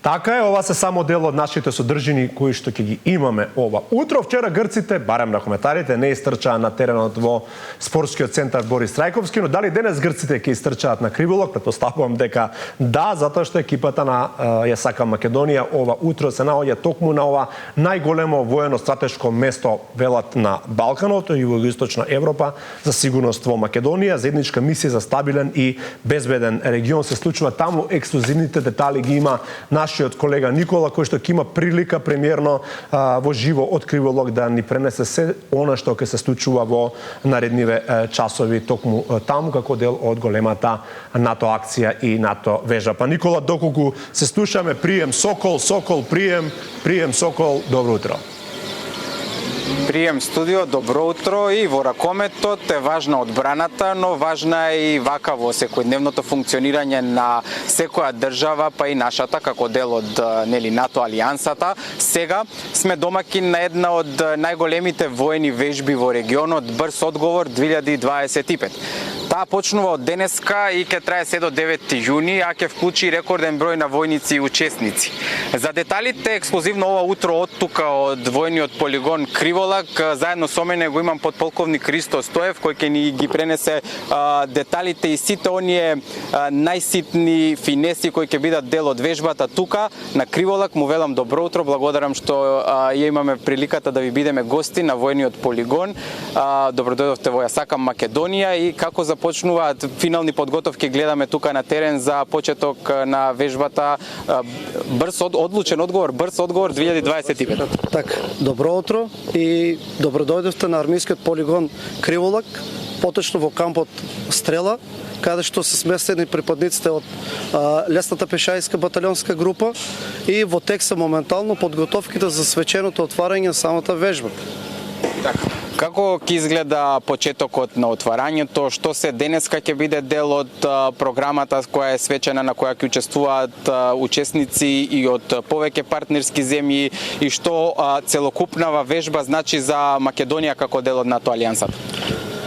Така е, ова се само дел од нашите содржини кои што ќе ги имаме ова утро. Вчера грците, барем на коментарите, не истрчаа на теренот во спортскиот центар Борис Трајковски, но дали денес грците ќе истрчаат на Криволок? Претпоставувам дека да, затоа што екипата на Ја сакам Македонија ова утро се наоѓа токму на ова најголемо воено-стратешко место, велат, на Балканот и југоисточна Европа за сигурност во Македонија. Заедничка мисија за стабилен и безбеден регион се случува таму. Ексклузивните детали ги има нашиот колега Никола, кој што ќе има прилика премиерно во живо од Криволок да ни пренесе се она што ќе се случува во наредниве часови токму таму како дел од големата НАТО акција и НАТО вежба. Па Никола, доколку се слушаме, прием Сокол, прием Сокол, добро утро. Прием студио, добро утро. И во ракометот е важна одбраната, но важна е и вака во секојдневното функционирање на секоја држава, па и нашата како дел од НАТО алијансата. Сега сме домакин на една од најголемите воени вежби во регионот, Брз одговор 2025. Таа почнува од денеска и ќе трае се до 9 јуни, а ќе вклучи рекорден број на војници и учесници. За деталите ексклузивно ова утро од тука од војниот полигон Криволак, заедно со мене го имам подполковник Христо Стоев, кој ќе ни ги пренесе деталите и сите оние најситни финеси кои ќе бидат дел од вежбата тука на Криволак. Му велам добро утро, благодарам што ја имаме приликата да ви бидеме гости на војниот полигон. Добродојдовте во Ја сакам Македонија. И како започнуваат финални подготовки, гледаме тука на терен за почеток на вежбата одлучен одговор, Брз одговор 2025. Така, добро утро и добродојдовте на армискиот полигон Криволак, поточно во кампот Стрела, каде што се сместени припадниците од лесната пешајска баталионска група и во тек се моментално подготовките за свеченото отварање на самата вежба. Така. Како ќе изгледа почетокот на отварањето? Што се денеска ќе биде дел од програмата која е свечена, на која ќе учествуваат учесници и од повеќе партнерски земји, и што целокупнава вежба значи за Македонија како дел од НАТО алијансата?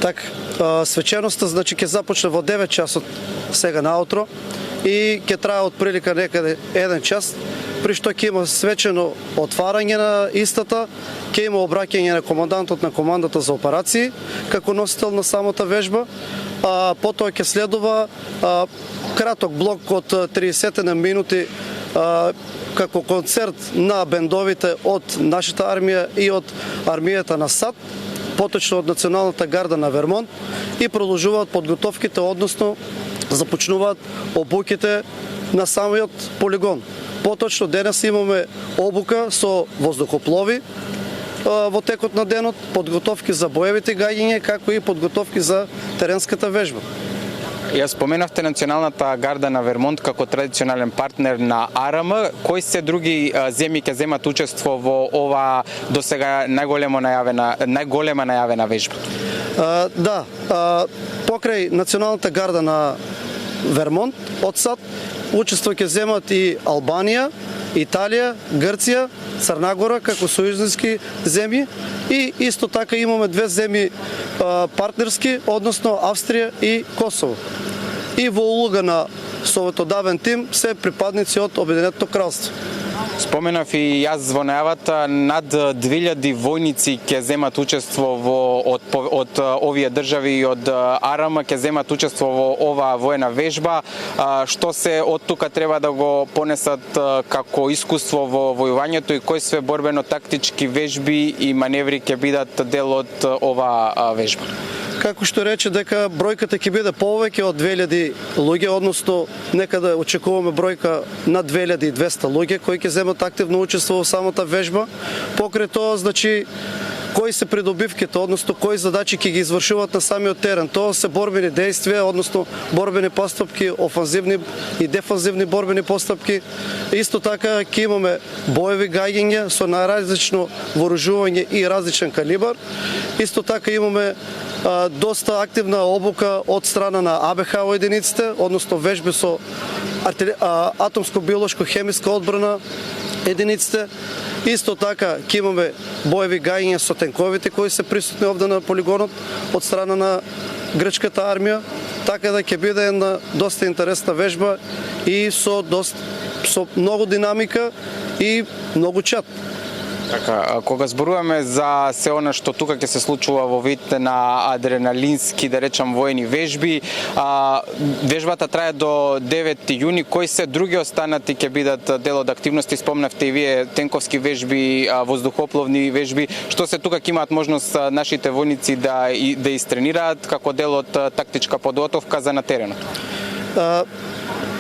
Така, свеченоста значи ќе започне во 9 часот сега наутро и ќе трае од прилика некаде 1 час, при што ќе има свечено отварање на истата, ќе има обраќање на командантот на командата за операции како носител на самата вежба, потоа ќе следува краток блок од 30 на минути како концерт на бендовите од нашата армија и од армијата на САД, поточно од Националната гарда на Вермонт, и продолжуваат подготовките, односно започнуваат обуките на самиот полигон. Поточно денес имаме обука со воздухоплови во текот на денот, подготовки за боевите гаѓања, како и подготовки за теренската вежба. Ја споменавте Националната гарда на Вермонт како традиционален партнер на АРМ. Кои се други земји ќе земат учество во ова досега најголема најавена вежба? Да, покрај Националната гарда на Вермонт од САД учество ќе земат и Албанија, Италија, Грција, Црна Гора како сојузниски земји, и исто така имаме 2 земји партнерски, односно Австрија и Косово. И во улога на советодавен тим се припадници од Обединетото кралство. Споменав и јас во најавата, над 2000 војници ќе земат учество од овие држави и од АРМ ќе земат учество во ова воена вежба. Што се од тука треба да го понесат како искуство во војувањето и кои све борбено-тактички вежби и маневри ќе бидат дел од ова вежба? Како што рече дека бројката ќе биде повеќе од 2000 луѓе, односно некаде очекуваме бројка на 2200 луѓе кои ќе земат активно учество во самата вежба. Покрај тоа, значи, кои се придобивките, односно кои задачи ќе ги извршуваат на самиот терен. Тоа се борбени действија, односно борбени постапки, офанзивни и дефанзивни борбени постапки. Исто така ќе имаме боеви гаѓања со најразлично вооружување и различен калибар. Исто така имаме доста активна обука од страна на АБХ единиците, односно вежби со атомско-биолошко-хемиска одбрана единиците. Исто така ќе имаме боеви гаѓања со тенковите кои се присутни овде на полигонот од страна на грчката армија, така да ќе биде една доста интересна вежба и со доста со многу динамика и многу чат. Така, кога зборуваме за се она што тука ќе се случува во вид на адреналински, да речам, војни вежби, вежбата трае до 9 јуни, кои се други останати ќе бидат дел од активности? Спомнавте и вие тенковски вежби, воздухопловни вежби, што се тука ќе имаат можност нашите војници да истренираат како дел од тактичка подготовка за на теренот?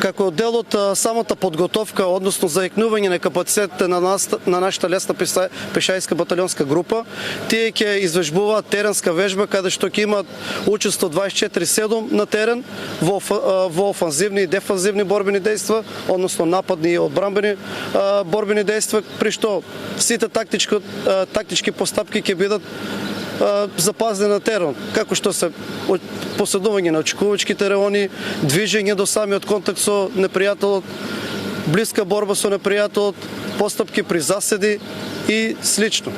Како дел од самата подготовка, односно заекнување на капацитетите на нашата лесна пешајска баталионска група, тие ќе извежбуваат теренска вежба каде што ќе имаат учество 24/7 на терен во офанзивни и дефанзивни борбени дејства, односно нападни и одбранбени борбени дејства, при што сите тактички постапки ќе бидат запазени на терен, како што се поседување на очекувачките реони, движење до самиот контакт со непријателот, блиска борба со непријателот, постапки при заседи и слично.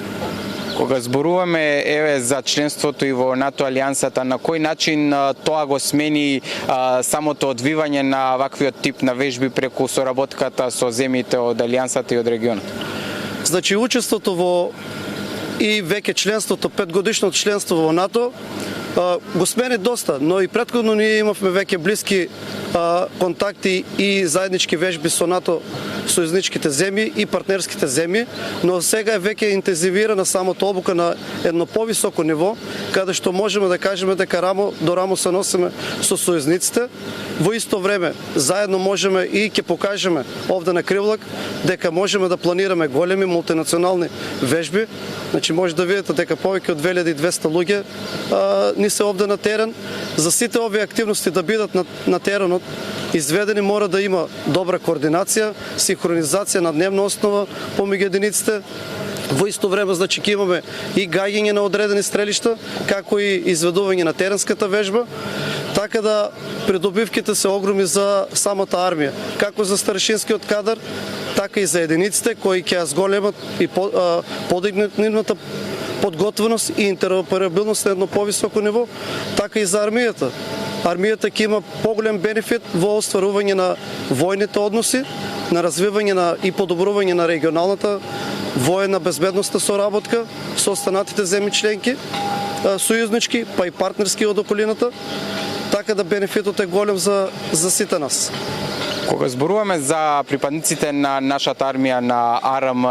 Кога зборуваме за членството и во НАТО алијансата, на кој начин тоа го смени самото одвивање на ваквиот тип на вежби преку соработката со земјите од алијансата и од регионот? Значи, учеството во и веќе членството, 5-годишното членство во НАТО, го смени доста, но и претходно ние имавме веќе блиски контакти и заеднички вежби со НАТО, сојузничките земји и партнерските земји, но сега е веќе интензивирана самото обука на едно повисоко ниво, каде што можеме да кажеме дека рамо до рамо се носиме со сојузниците. Во исто време, заедно можеме и ќе покажеме овде на Кривлак дека можеме да планираме големи мултинационални вежби. Значи може да видите дека повеќе од 2200 луѓе ни се овде на терен. За сите овие активности да бидат на теренот изведени, мора да има добра координација, синхронизација на дневна основа помеѓу единиците. Во исто време, значи, ќе имаме и гаѓање на одредени стрелишта, како и изведување на теренската вежба, така да придобивките се огромни за самата армија, како за старшинскиот кадар, така и за единиците кои ќе ја зголемат и подигнат нивната подготвеност и интероперабилност на едно повисоко ниво, така и за армијата. Армијата ќе има поголем бенефит во остварување на војните односи, на развивање и подобрување на регионалната воена безбедностна соработка со останатите земји членки, сојузнички, па и партнерски од околината, така да бенефитот е голем за сите нас. Кога зборуваме за припадниците на нашата армија, на АРМ,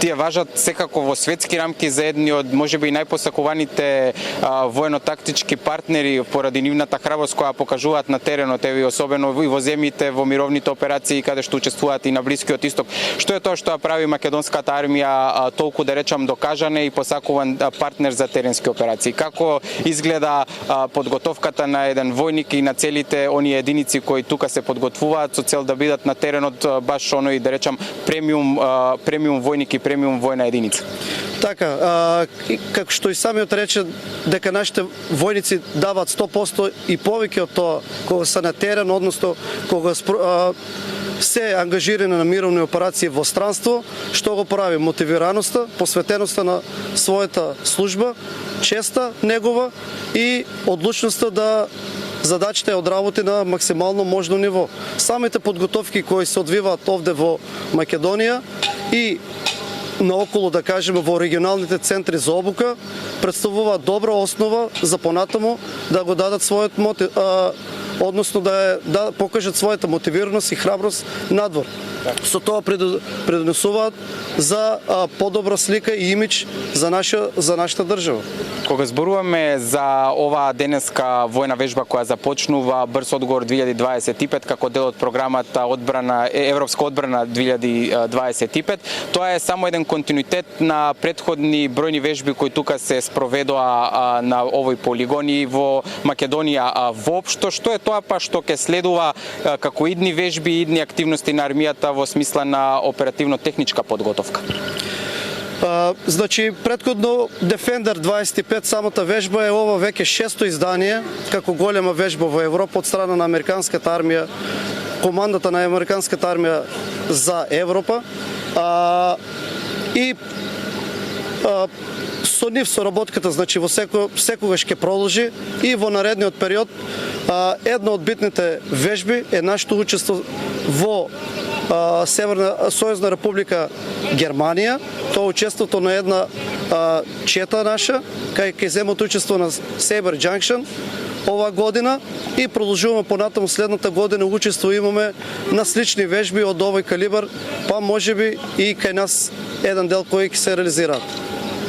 тие важат секако во светски рамки за едни од можеби и најпосакуваните воено-тактички партнери поради нивната храброст која покажуваат на теренот, особено и во земјите, во мировните операции каде што учествуваат и на Блискиот Исток. Што е тоа што прави македонската армија толку, да речам, докажане и посакуван партнер за теренски операции? Како изгледа подготовката на еден војник и на целите оние единици кои тука се подготвуваат со цел да бидат на теренот баш оној, да речам, премиум војник и премиум војна единица? Така, како што и самиот рече дека нашите војници даваат 100% и повеќе од тоа кога се на терен, односно кога се ангажирани на мировни операции во странство, што го прави? Мотивираноста, посветеноста на својата служба, честа негова и одлучноста да задачите одработи на максимално можно ниво. Самите подготовки кои се одвиваат овде во Македонија и наоколу, да кажеме, во регионалните центри за обука, представуваат добра основа за понатаму да го дадат својот односно да покажат својата мотивираност и храброст надвор. Со тоа придонесуваат за подобра слика и имидж за нашата држава. Кога зборуваме за оваа денеска војна вежба која започнува Брз одговор 2025 како дел од програмата Европска одбрана 2025, тоа е само еден континуитет на претходни бројни вежби кои тука се спроведоа на овој полигони во Македонија. Воопшто, што е тоа па што ќе следува како идни вежби и идни активности на армијата во смисла на оперативно-техничка подготовка? Значи, предходно Defender 25, самата вежба е ова веќе 6-то издание, како голема вежба во Европа од страна на американската армија, командата на американската армија за Европа. И со нив соработката, значи, во секогаш ќе продолжи и во наредниот период. Една од битните вежби е нашето учество во Сојузна република Германија. Тоа учеството на една чета наша, кај ќе земат учество на Saber Junction ова година и продолжуваме понатаму следната година учество имаме на слични вежби од овој калибар, па можеби и кај нас еден дел кои ќе се реализираат.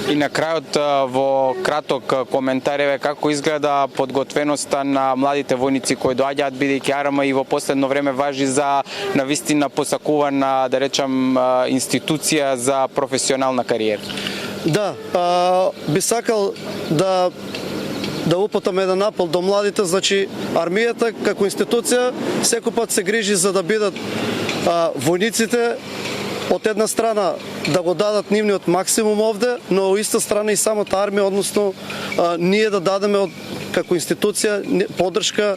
И на крајот во краток коментар еве како изгледа подготвеноста на младите војници кои доаѓаат, бидејќи АРМ и во последно време важи за навистина посакувана, да речам, институција за професионална кариера. Да, би сакал да упатам еден апел до младите, значи армијата како институција секој пат се грижи за да бидат војниците од една страна да го дадат нивниот максимум овде, но од иста страна и самата армија, односно ние да дадеме како институција поддршка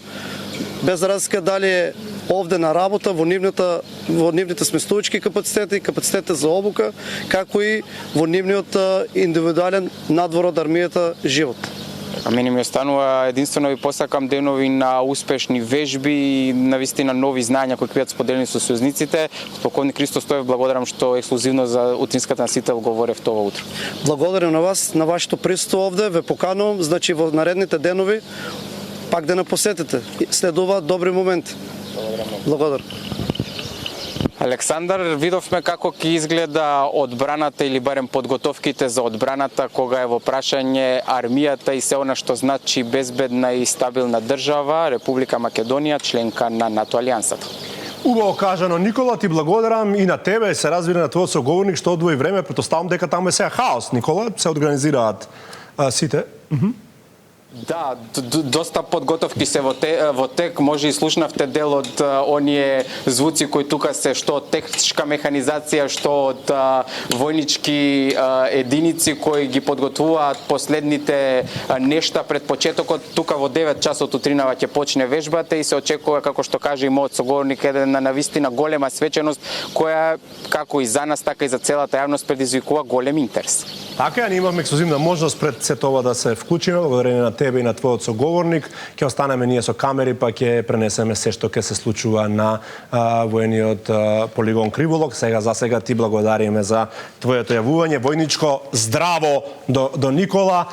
без разлика дали е овде на работа во нивните сместувачки капацитети, капацитети за обука, како и во нивниот индивидуален надвор од армијата живот. А мене ми останува единствено ви посакам денови на успешни вежби и навистина нови знања кои ќе бидат споделени со сојузниците. Полковник Христо Стоев, благодарам што ексклузивно за утринската носител говорев това утро. Благодарам на вас, на вашето присуство овде, ве поканувам, значи во наредните денови пак да не посетите. Следуваат добри моменти. Благодарам. Александар, видовме како ќе изгледа одбраната или барем подготовките за одбраната кога е во прашање армијата и се она што значи безбедна и стабилна држава, Република Македонија, членка на НАТО алијансата. Убаво кажано, Никола, ти благодарам и на тебе, се разбира на твојот соговорник што одвои време, претоставам дека таму е сега хаос, Никола, се организираат сите. Да, доста подготовки се во тек, може и слушнавте дел од оние звуци кои тука се што од техничка механизација, што од војнички единици кои ги подготвуваат последните нешта пред почетокот. Тука во 9 часот утринава ќе почне вежбата и се очекува, како што каже и мојот соговорник, една навистина голема свеченост која како и за нас, така и за целата јавност предизвикува голем интерес. Така, ние имавме ексклузивна можност пред сето ова да се вклучиме, благодарение на тебе и на твојот соговорник. Ќе останеме ние со камери, па ќе пренесеме се што ќе се случува на војниот полигон Криволок. За сега ти благодариме за твоето јавување. Војничко здраво до Никола.